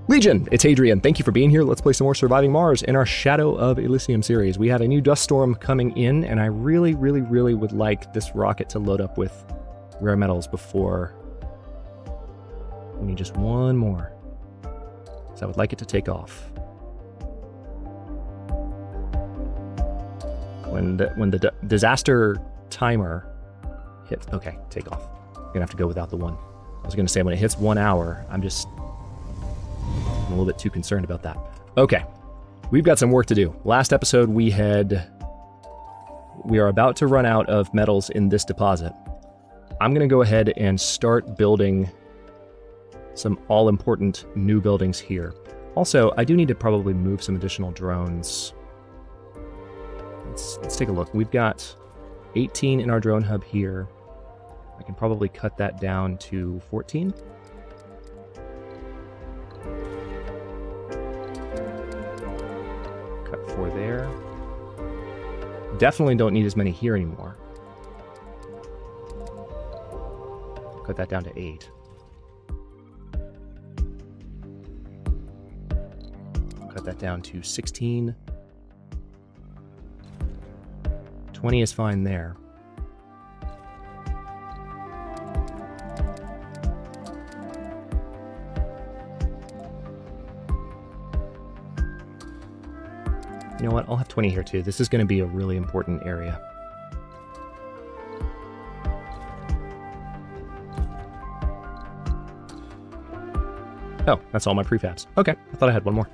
Legion, it's Hadrian. Thank you for being here. Let's play some more Surviving Mars in our Shadow of Elysium series. We have a new dust storm coming in, and I really would like this rocket to load up with rare metals before... We need just one more. So I would like it to take off. When the disaster timer hits... Okay, take off. I'm gonna have to go without the one. I was gonna say when it hits 1 hour, I'm a little bit too concerned about that. Okay, we've got some work to do. Last episode we are about to run out of metals in this deposit. I'm gonna go ahead and start building some all-important new buildings here. Also, I do need to probably move some additional drones. Let's take a look. We've got 18 in our drone hub here. I can probably cut that down to 14. Cut 4 there. Definitely don't need as many here anymore. Cut that down to 8. Cut that down to 16. 20 is fine there. You know what? I'll have 20 here too. This is going to be a really important area. Oh, that's all my prefabs. Okay, I thought I had one more.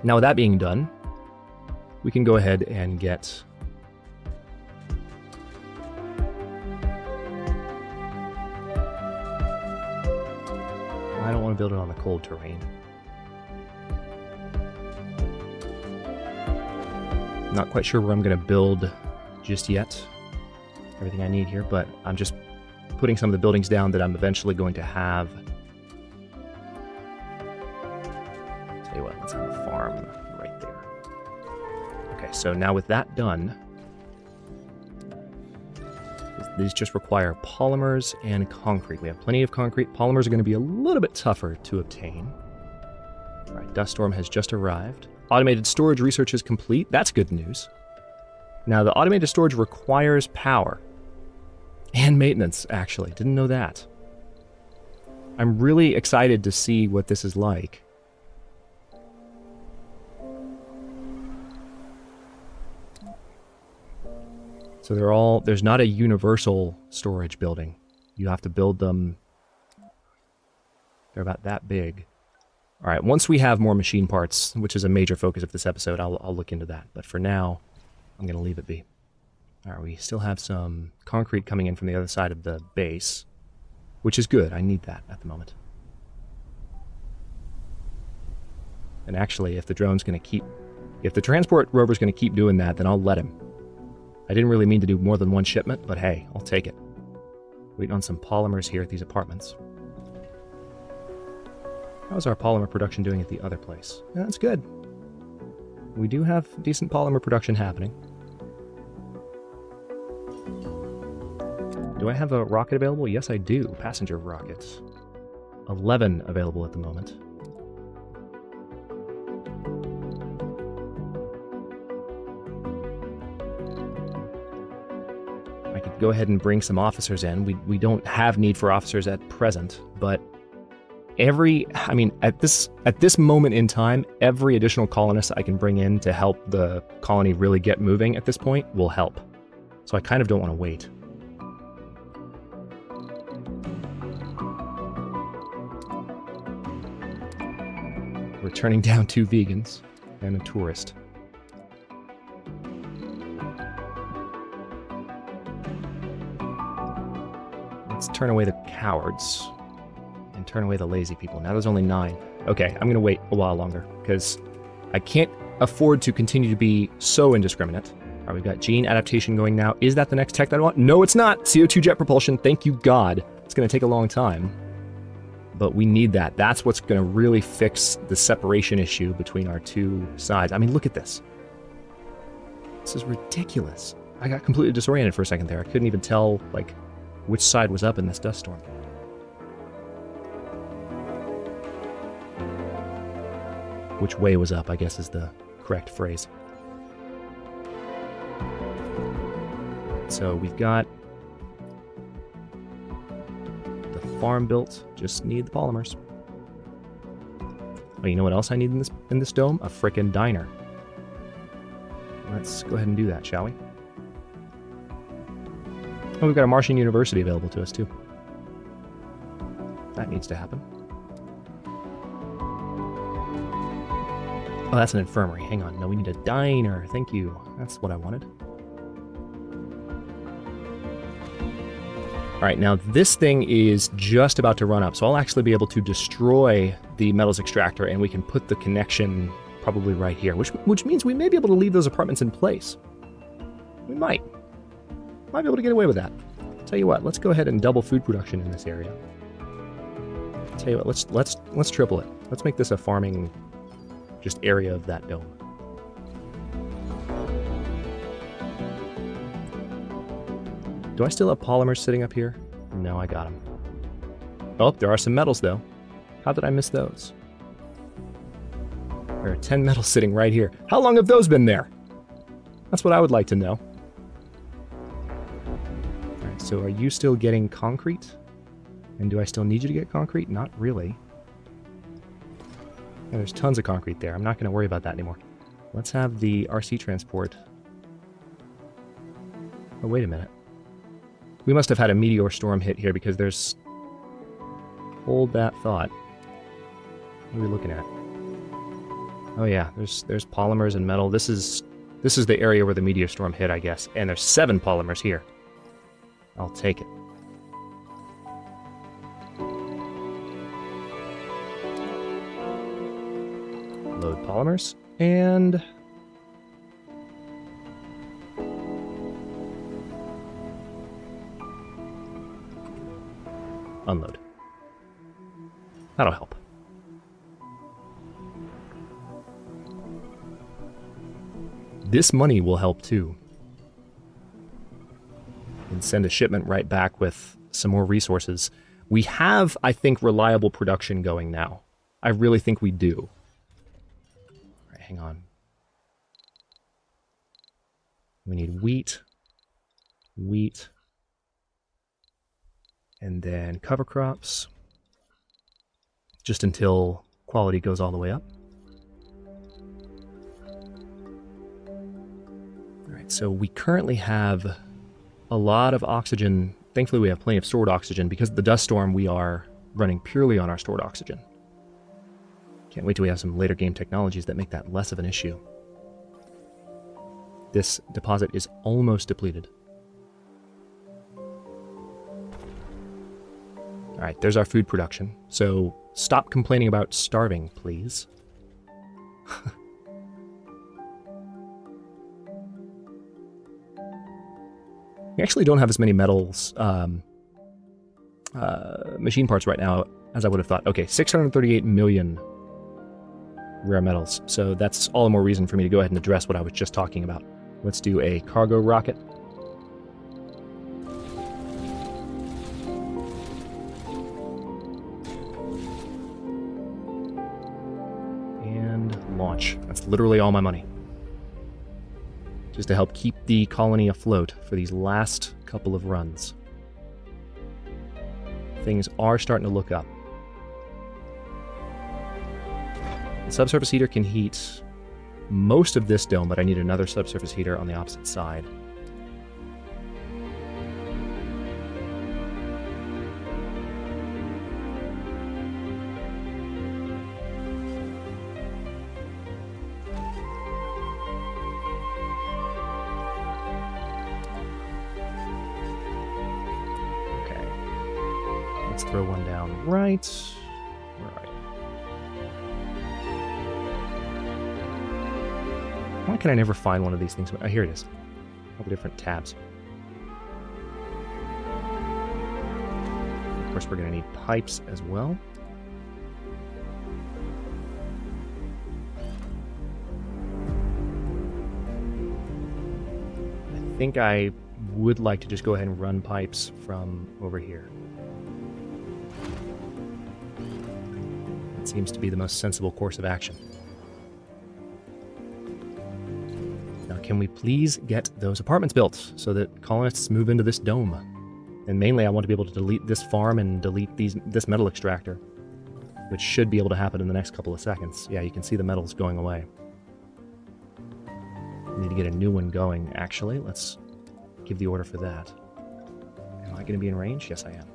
Now with that being done, we can go ahead and get... I don't want to build it on the cold terrain. Not quite sure where I'm going to build just yet. Everything I need here, but I'm just putting some of the buildings down that I'm eventually going to have. Tell you what, let's have a farm right there. Okay, so now with that done, these just require polymers and concrete. We have plenty of concrete. Polymers are going to be a little bit tougher to obtain. All right, dust storm has just arrived. Automated storage research is complete. That's good news. Now, the automated storage requires power and maintenance, actually. Didn't know that. I'm really excited to see what this is like. So there's not a universal storage building. You have to build them. They're about that big. All right, once we have more machine parts, which is a major focus of this episode, I'll look into that. But for now, I'm going to leave it be. All right, we still have some concrete coming in from the other side of the base, which is good. I need that at the moment. And actually, if the drone's going to keep... If the transport rover's going to keep doing that, then I'll let him. I didn't really mean to do more than one shipment, but hey, I'll take it. Waiting on some polymers here at these apartments. How's our polymer production doing at the other place? Yeah, that's good. We do have decent polymer production happening. Do I have a rocket available? Yes, I do. Passenger rockets. 11 available at the moment. I could go ahead and bring some officers in. We don't have need for officers at present, but at this moment in time, every additional colonist I can bring in to help the colony really get moving at this point will help. So I kind of don't want to wait. We're turning down 2 vegans and a tourist. Let's turn away the cowards. And turn away the lazy people. Now there's only 9. Okay, I'm going to wait a while longer, because I can't afford to continue to be so indiscriminate. All right, we've got gene adaptation going now. Is that the next tech that I want? No, it's not! CO2 jet propulsion, thank you God. It's going to take a long time. But we need that. That's what's going to really fix the separation issue between our two sides. I mean, look at this. This is ridiculous. I got completely disoriented for a second there. I couldn't even tell, like, which side was up in this dust storm. Which way was up, I guess, is the correct phrase. So we've got the farm built, just need the polymers. Oh, you know what else I need in this dome? A frickin' diner. Let's go ahead and do that, shall we? Oh, we've got a Martian University available to us, too. That needs to happen. Oh, that's an infirmary. Hang on. No, we need a diner. Thank you. That's what I wanted. All right, now this thing is just about to run up, so I'll actually be able to destroy the metals extractor, and we can put the connection probably right here, which means we may be able to leave those apartments in place. We might be able to get away with that. Tell you what, let's go ahead and double food production in this area. Tell you what, let's triple it. Let's make this a farming just area of that dome. Do I still have polymers sitting up here? No, I got them. Oh, there are some metals though. How did I miss those? There are 10 metals sitting right here. How long have those been there? That's what I would like to know. Alright, so are you still getting concrete? And do I still need you to get concrete? Not really. Yeah, there's tons of concrete there. I'm not going to worry about that anymore. Let's have the RC transport. Oh, wait a minute. We must have had a meteor storm hit here because there's... Hold that thought. What are we looking at? Oh yeah, there's polymers and metal. This is the area where the meteor storm hit, I guess. And there's 7 polymers here. I'll take it. Load polymers and... unload. That'll help. This money will help too. And send a shipment right back with some more resources. We have, I think, reliable production going now. I really think we do. All right, hang on. We need wheat. Wheat. And then cover crops, just until quality goes all the way up. All right, so we currently have a lot of oxygen. Thankfully, we have plenty of stored oxygen. Because of the dust storm, we are running purely on our stored oxygen. Can't wait till we have some later game technologies that make that less of an issue. This deposit is almost depleted. Alright, there's our food production. So, stop complaining about starving, please. We actually don't have as many metals, machine parts right now as I would have thought. Okay, 638 million rare metals. So that's all the more reason for me to go ahead and address what I was just talking about. Let's do a cargo rocket. Launch. That's literally all my money. Just to help keep the colony afloat for these last couple of runs. Things are starting to look up. The subsurface heater can heat most of this dome, but I need another subsurface heater on the opposite side. Throw one down right. Where are you? Why can I never find one of these things? Oh, here it is. All the different tabs. Of course, we're going to need pipes as well. I think I would like to just go ahead and run pipes from over here. Seems to be the most sensible course of action. can we please get those apartments built so that colonists move into this dome? And mainly I want to be able to delete this farm and delete this metal extractor, which should be able to happen in the next couple of seconds. Yeah, you can see the metals going away. Need to get a new one going, actually. Let's give the order for that. Am I going to be in range? Yes, I am.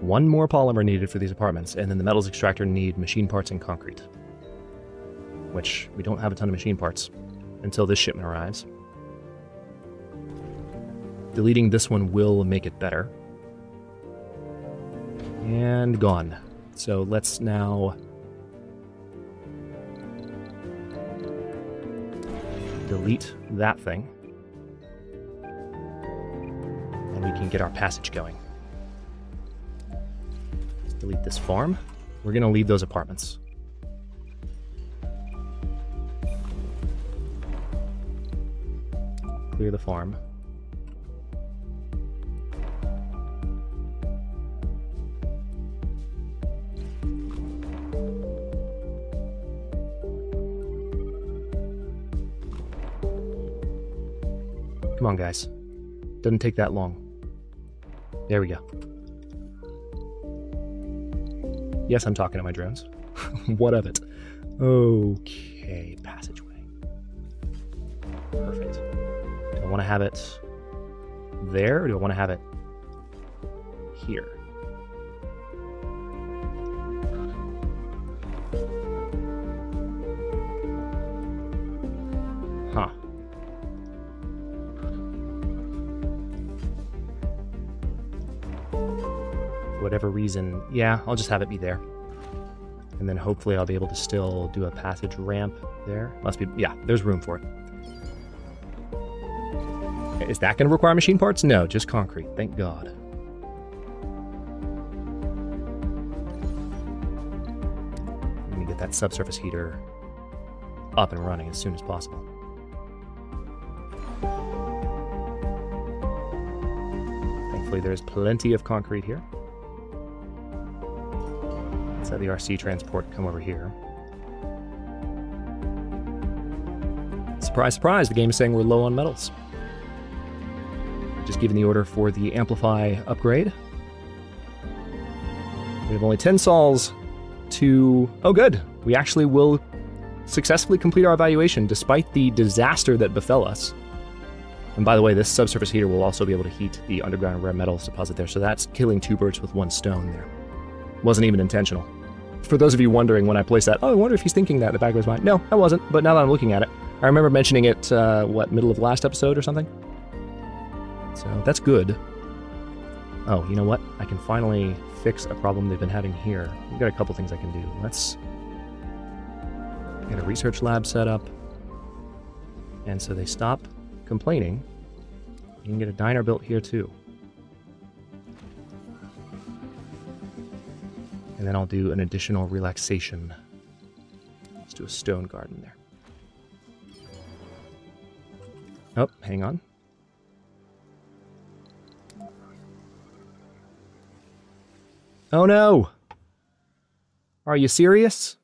One more polymer needed for these apartments, and then the metals extractor need machine parts and concrete. Which, we don't have a ton of machine parts until this shipment arrives. Deleting this one will make it better. And gone. So let's now delete that thing. And we can get our passage going. Let's delete this farm. We're going to leave those apartments. Clear the farm. Come on, guys. Doesn't take that long. There we go. Yes, I'm talking to my drones. What of it? Okay, passageway. Perfect. Do I want to have it there, or do I want to have it here? Huh. Whatever reason, yeah, I'll just have it be there. And then hopefully I'll be able to still do a passage ramp there. Must be, yeah, there's room for it. Is that going to require machine parts? No, just concrete, thank God. Let me get that subsurface heater up and running as soon as possible. Thankfully there's plenty of concrete here. Let's have the RC transport come over here. Surprise, surprise, the game is saying we're low on metals. Just giving the order for the Amplify upgrade. We have only 10 sols to... Oh good, we actually will successfully complete our evaluation despite the disaster that befell us. And by the way, this subsurface heater will also be able to heat the underground rare metals deposit there, so that's killing two birds with one stone there. Wasn't even intentional. For those of you wondering when I placed that, oh, I wonder if he's thinking that in the back of his mind. No, I wasn't, but now that I'm looking at it, I remember mentioning it, what, middle of last episode or something? So that's good. Oh, you know what? I can finally fix a problem they've been having here. We've got a couple things I can do. Let's get a research lab set up. And so they stop complaining. You can get a diner built here too. And then I'll do an additional relaxation. Let's do a stone garden there. Oh, hang on. Oh no! Are you serious?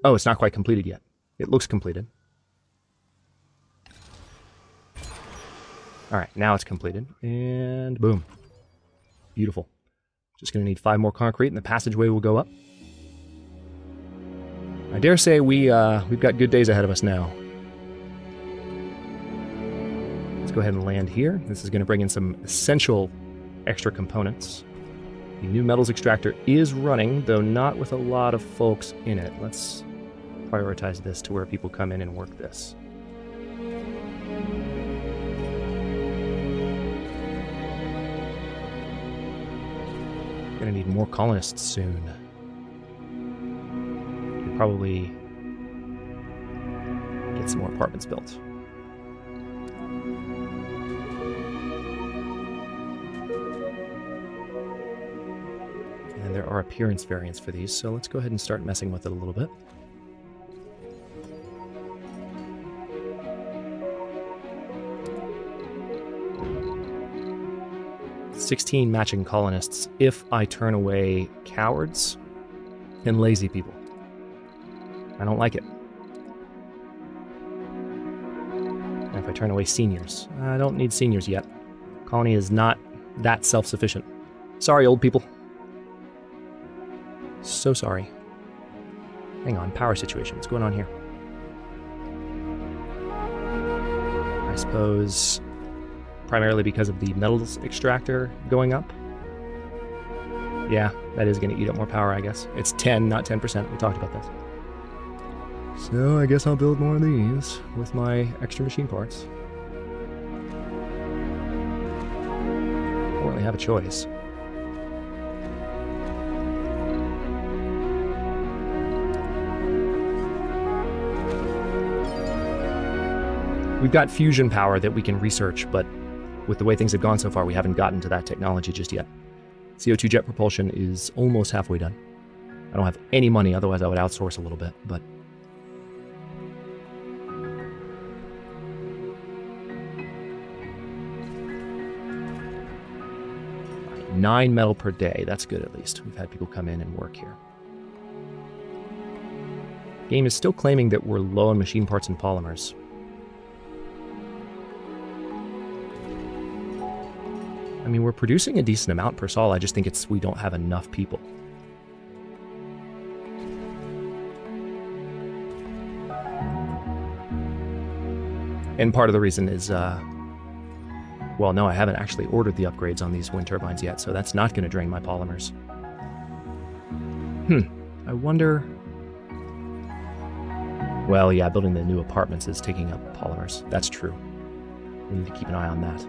Oh, it's not quite completed yet. It looks completed. Alright, now it's completed. And boom. Beautiful. Just going to need 5 more concrete and the passageway will go up. I dare say we've got good days ahead of us now. Let's go ahead and land here. This is going to bring in some essential extra components. The new metals extractor is running, though not with a lot of folks in it. Let's prioritize this to where people come in and work this. Gonna need more colonists soon. Could probably get some more apartments built. And there are appearance variants for these, so let's go ahead and start messing with it a little bit. 16 matching colonists if I turn away cowards and lazy people. I don't like it. And if I turn away seniors, I don't need seniors yet. Colony is not that self-sufficient. Sorry, old people. So sorry. Hang on, power situation. What's going on here? I suppose primarily because of the metals extractor going up. Yeah, that is going to eat up more power, I guess. It's 10, not 10%. We talked about this. So I guess I'll build more of these with my extra machine parts. I don't really have a choice. We've got fusion power that we can research, but with the way things have gone so far, we haven't gotten to that technology just yet. CO2 jet propulsion is almost halfway done. I don't have any money, otherwise I would outsource a little bit, but... Right, 9 metal per day, that's good at least. We've had people come in and work here. Game is still claiming that we're low on machine parts and polymers. I mean, we're producing a decent amount per sol, I just think we don't have enough people. And part of the reason is, well, no, I haven't actually ordered the upgrades on these wind turbines yet, so that's not going to drain my polymers. I wonder... Well, yeah, building the new apartments is taking up polymers. That's true. We need to keep an eye on that.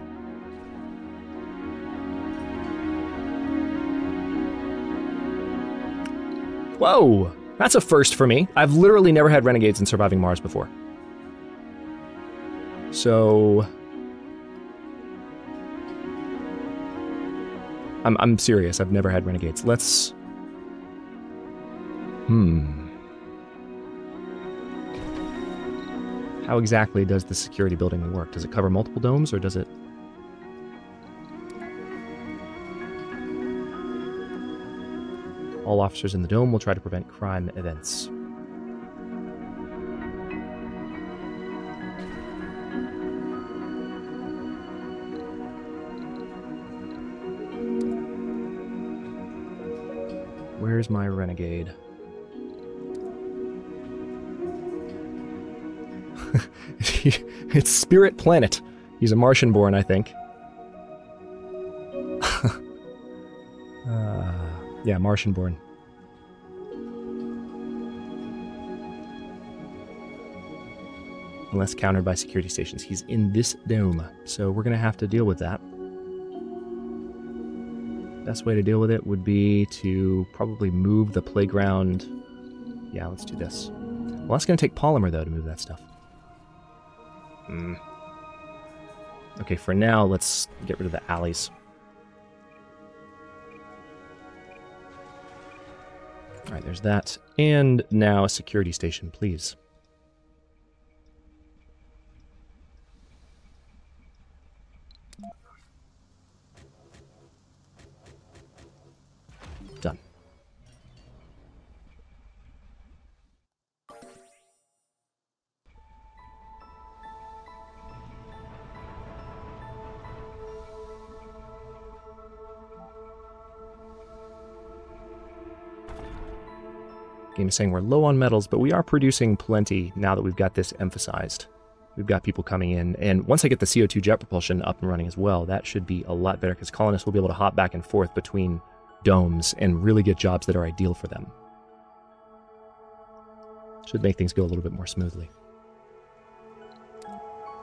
Whoa! That's a first for me. I've literally never had renegades in Surviving Mars before. So... I'm serious. I've never had renegades. Let's... How exactly does the security building work? Does it cover multiple domes, or does it... All officers in the dome will try to prevent crime events. Where's my renegade? It's Spirit Planet. He's a Martian-born, I think. Yeah, Martian-born. Unless countered by security stations. He's in this dome, so we're going to have to deal with that. Best way to deal with it would be to probably move the playground. Yeah, let's do this. Well, that's going to take Polymer, though, to move that stuff. Okay, for now, let's get rid of the alleys. Alright, there's that. And now a security station, please. Done. Game is saying we're low on metals, but we are producing plenty now that we've got this emphasized. We've got people coming in, and once I get the CO2 jet propulsion up and running as well, that should be a lot better, because colonists will be able to hop back and forth between domes and really get jobs that are ideal for them. Should make things go a little bit more smoothly.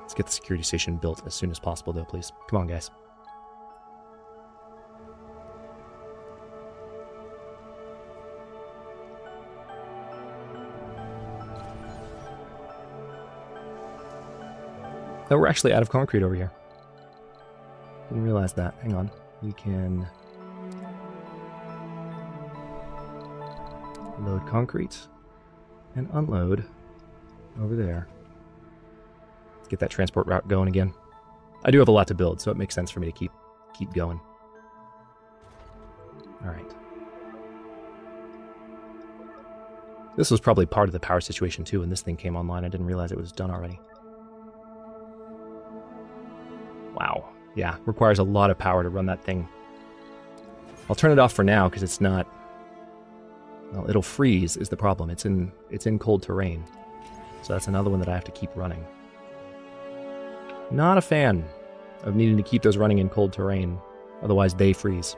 Let's get the security station built as soon as possible, though, please. Come on, guys. Oh, we're actually out of concrete over here. Didn't realize that. Hang on. We can load concrete and unload over there. Get that transport route going again. I do have a lot to build, so it makes sense for me to keep going. Alright. This was probably part of the power situation too when this thing came online. I didn't realize it was done already. Wow. Yeah, requires a lot of power to run that thing. I'll turn it off for now because it's not... Well, it'll freeze is the problem. It's in cold terrain. So that's another one that I have to keep running. Not a fan of needing to keep those running in cold terrain. Otherwise they freeze.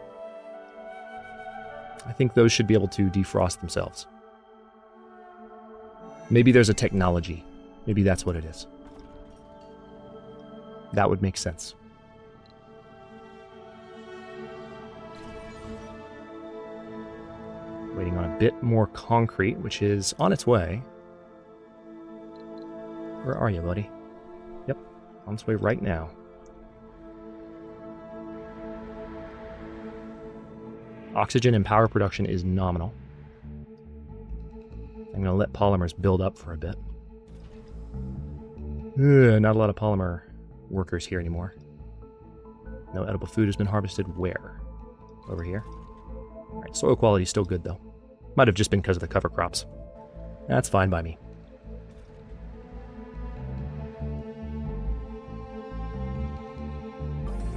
I think those should be able to defrost themselves. Maybe there's a technology. Maybe that's what it is. That would make sense. Waiting on a bit more concrete, which is on its way. Where are you, buddy? Yep, on its way right now. Oxygen and power production is nominal. I'm going to let polymers build up for a bit. Not a lot of polymer workers here anymore. No edible food has been harvested. Where? Over here. Alright, soil quality is still good though. Might have just been because of the cover crops. That's fine by me.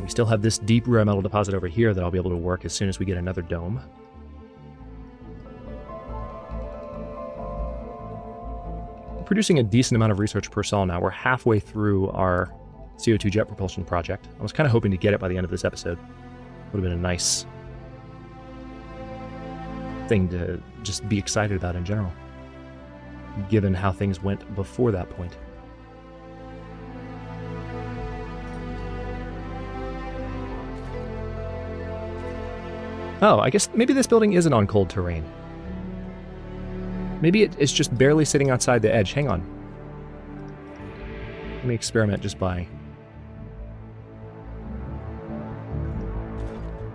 We still have this deep rare metal deposit over here that I'll be able to work as soon as we get another dome. We're producing a decent amount of research per sol now. We're halfway through our CO2 jet propulsion project. I was kind of hoping to get it by the end of this episode. Would have been a nice thing to just be excited about in general, given how things went before that point. Oh, I guess maybe this building isn't on cold terrain. Maybe it's just barely sitting outside the edge. Hang on. Let me experiment just by...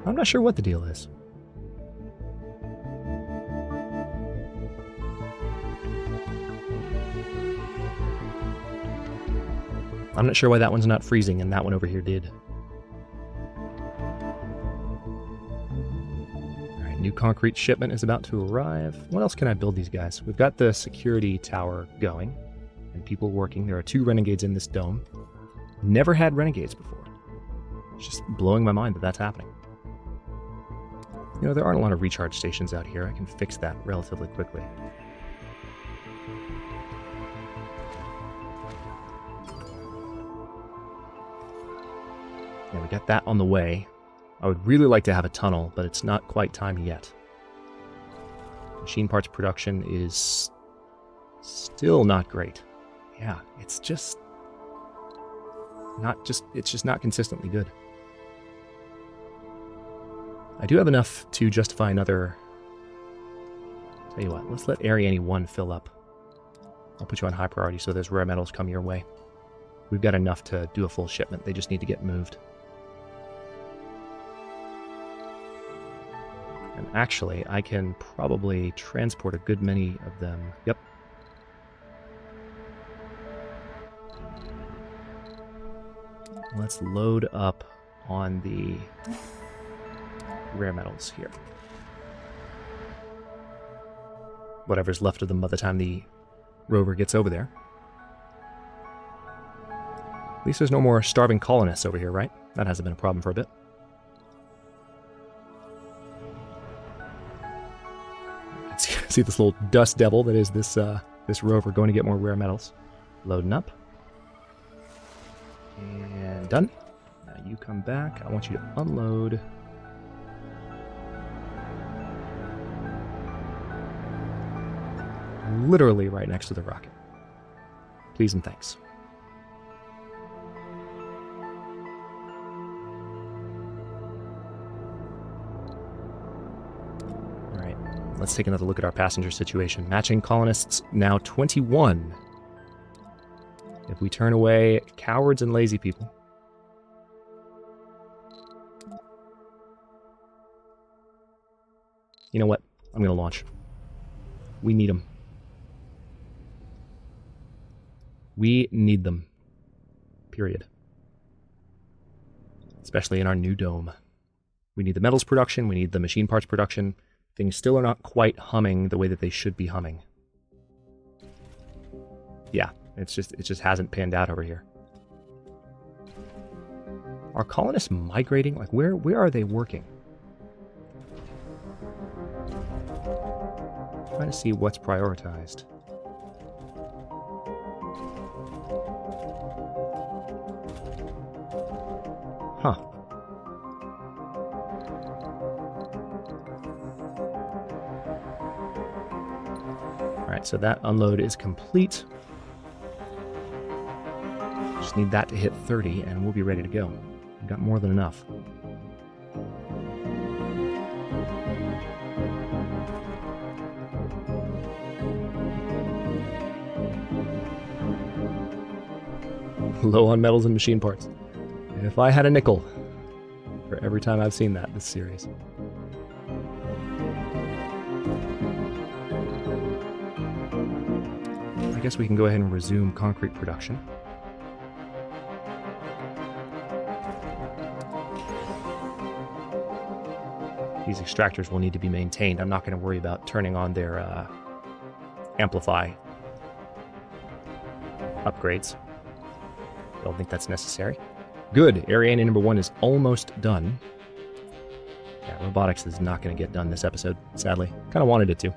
I'm not sure what the deal is. I'm not sure why that one's not freezing and that one over here did. Alright, new concrete shipment is about to arrive. What else can I build these guys? We've got the security tower going and people working. There are 2 renegades in this dome. Never had renegades before. It's just blowing my mind that that's happening. You know, there aren't a lot of recharge stations out here. I can fix that relatively quickly. Yeah, we got that on the way. I would really like to have a tunnel, but it's not quite time yet. Machine parts production is still not great. Yeah, it's just not consistently good. I do have enough to justify another... Tell you what, let's let Ariane 1 fill up. I'll put you on high priority so those rare metals come your way. We've got enough to do a full shipment. They just need to get moved. And actually, I can probably transport a good many of them. Yep. Let's load up on the rare metals here. Whatever's left of them by the time the rover gets over there. At least there's no more starving colonists over here, right? That hasn't been a problem for a bit. Let's see this little dust devil that is this this rover going to get more rare metals. Loading up. And done. Now you come back. I want you to unload. Literally right next to the rocket. Please and thanks. Alright, let's take another look at our passenger situation. Matching colonists now 21. If we turn away cowards and lazy people. You know what? I'm going to launch. We need them. We need them. Period. Especially in our new dome. We need the metals production, we need the machine parts production. Things still are not quite humming the way that they should be humming. Yeah, it just hasn't panned out over here. Are colonists migrating? Like, where are they working? Trying to see what's prioritized. Huh. Alright, so that unload is complete. Just need that to hit 30 and we'll be ready to go. We've got more than enough. Low on metals and machine parts. If I had a nickel for every time I've seen that this series. I guess we can go ahead and resume concrete production. These extractors will need to be maintained. I'm not going to worry about turning on their amplify upgrades. I don't think that's necessary. Good. Area number 1 is almost done. Yeah, robotics is not going to get done this episode, sadly. Kind of wanted it to.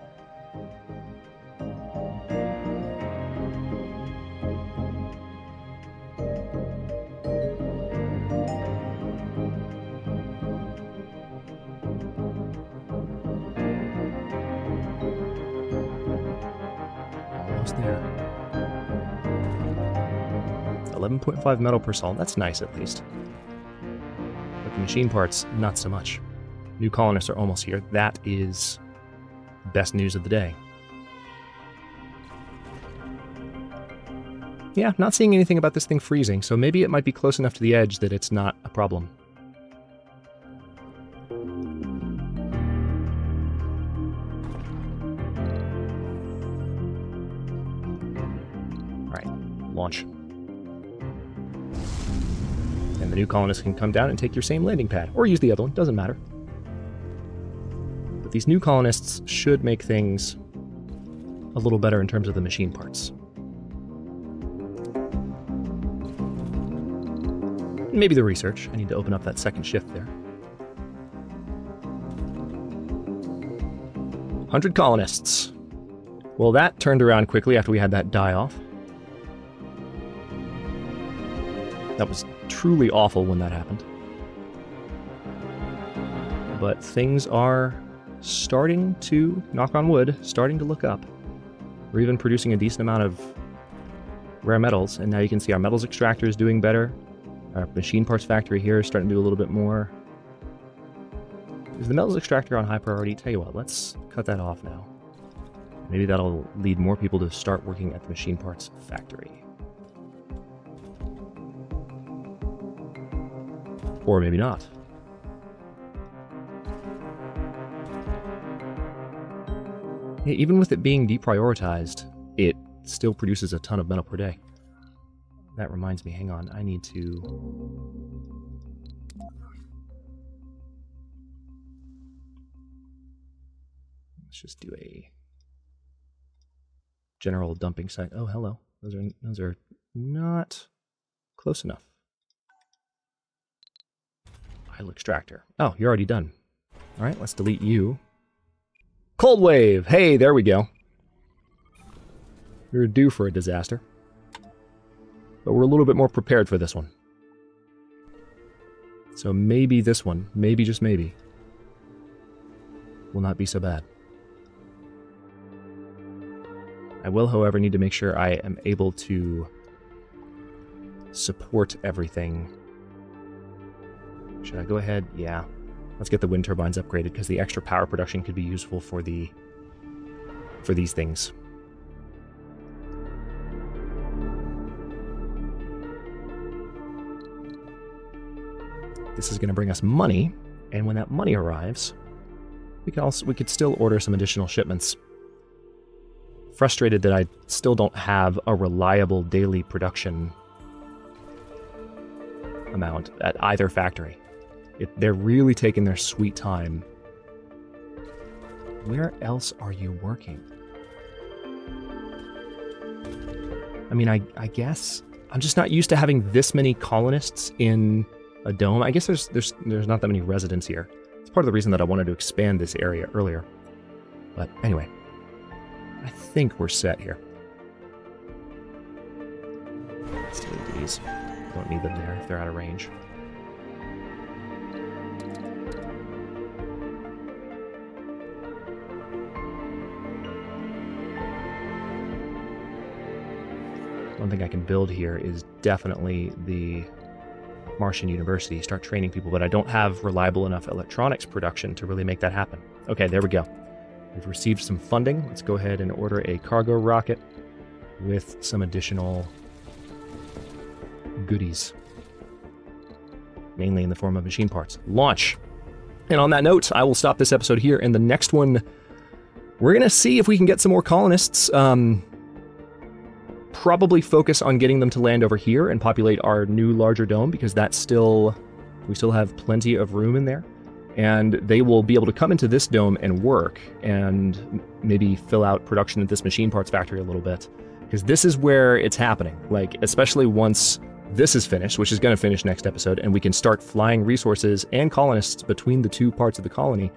Almost there. 11.5 metal per sol. That's nice, at least. But the machine parts, not so much. New colonists are almost here. That is best news of the day. Yeah, not seeing anything about this thing freezing, so maybe it might be close enough to the edge that it's not a problem. Alright, launch. And the new colonists can come down and take your same landing pad, or use the other one, doesn't matter. But these new colonists should make things a little better in terms of the machine parts. Maybe the research. I need to open up that second shift there. 100 colonists. Well, that turned around quickly after we had that die off. That was truly awful when that happened. But things are starting to, knock on wood, starting to look up. We're even producing a decent amount of rare metals, and now you can see our metals extractor is doing better. Our machine parts factory here is starting to do a little bit more. Is the metals extractor on high priority? Tell you what, let's cut that off now. Maybe that'll lead more people to start working at the machine parts factory. Or maybe not. Yeah, even with it being deprioritized, it still produces a ton of metal per day. That reminds me, hang on, I need to... Let's just do a general dumping site. Oh, hello. Those are not close enough. Idle extractor. Oh, you're already done. All right, let's delete you. Cold wave. Hey, there we go. We're due for a disaster. But we're a little bit more prepared for this one. So maybe this one, maybe just maybe, will not be so bad. I will, however, need to make sure I am able to support everything. Should I go ahead? Yeah. Let's get the wind turbines upgraded, because the extra power production could be useful for these things. This is going to bring us money, and when that money arrives, we could still order some additional shipments. Frustrated that I still don't have a reliable daily production amount at either factory. They're really taking their sweet time. Where else are you working? I mean, I guess I'm just not used to having this many colonists in a dome. I guess there's not that many residents here. It's part of the reason that I wanted to expand this area earlier. But anyway, I think we're set here. Let's delete these. Don't need them there if they're out of range. One thing I can build here is definitely the Martian University, start training people, but I don't have reliable enough electronics production to really make that happen. Okay, there we go. We've received some funding. Let's go ahead and order a cargo rocket with some additional goodies, mainly in the form of machine parts. Launch! And on that note, I will stop this episode here. In the next one, we're going to see if we can get some more colonists. Probably focus on getting them to land over here and populate our new larger dome, because we still have plenty of room in there. And they will be able to come into this dome and work and maybe fill out production at this machine parts factory a little bit. Because this is where it's happening. Like, especially once this is finished, which is going to finish next episode, and we can start flying resources and colonists between the two parts of the colony,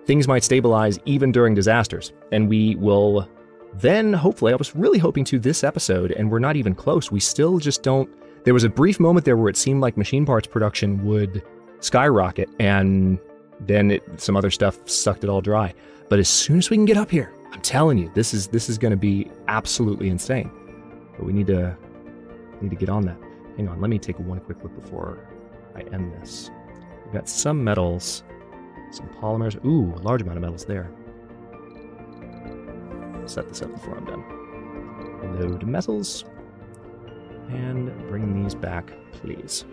things might stabilize even during disasters. And we will then, hopefully, I was really hoping to this episode, and we're not even close. We still just don't... There was a brief moment there where it seemed like machine parts production would skyrocket, and then some other stuff sucked it all dry. But as soon as we can get up here, I'm telling you, this is going to be absolutely insane. But we need to get on that. Hang on, let me take one quick look before I end this. We've got some metals, some polymers. Ooh, a large amount of metals there. Set this up before I'm done. Load metals. And bring these back, please.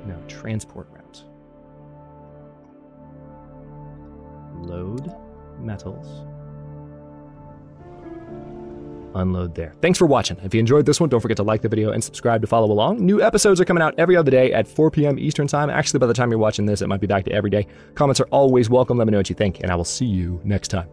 Now, transport route. Load metals. Unload there. Thanks for watching. If you enjoyed this one, don't forget to like the video and subscribe to follow along. New episodes are coming out every other day at 4 p.m. Eastern Time. Actually, by the time you're watching this, it might be back to every day. Comments are always welcome. Let me know what you think, and I will see you next time.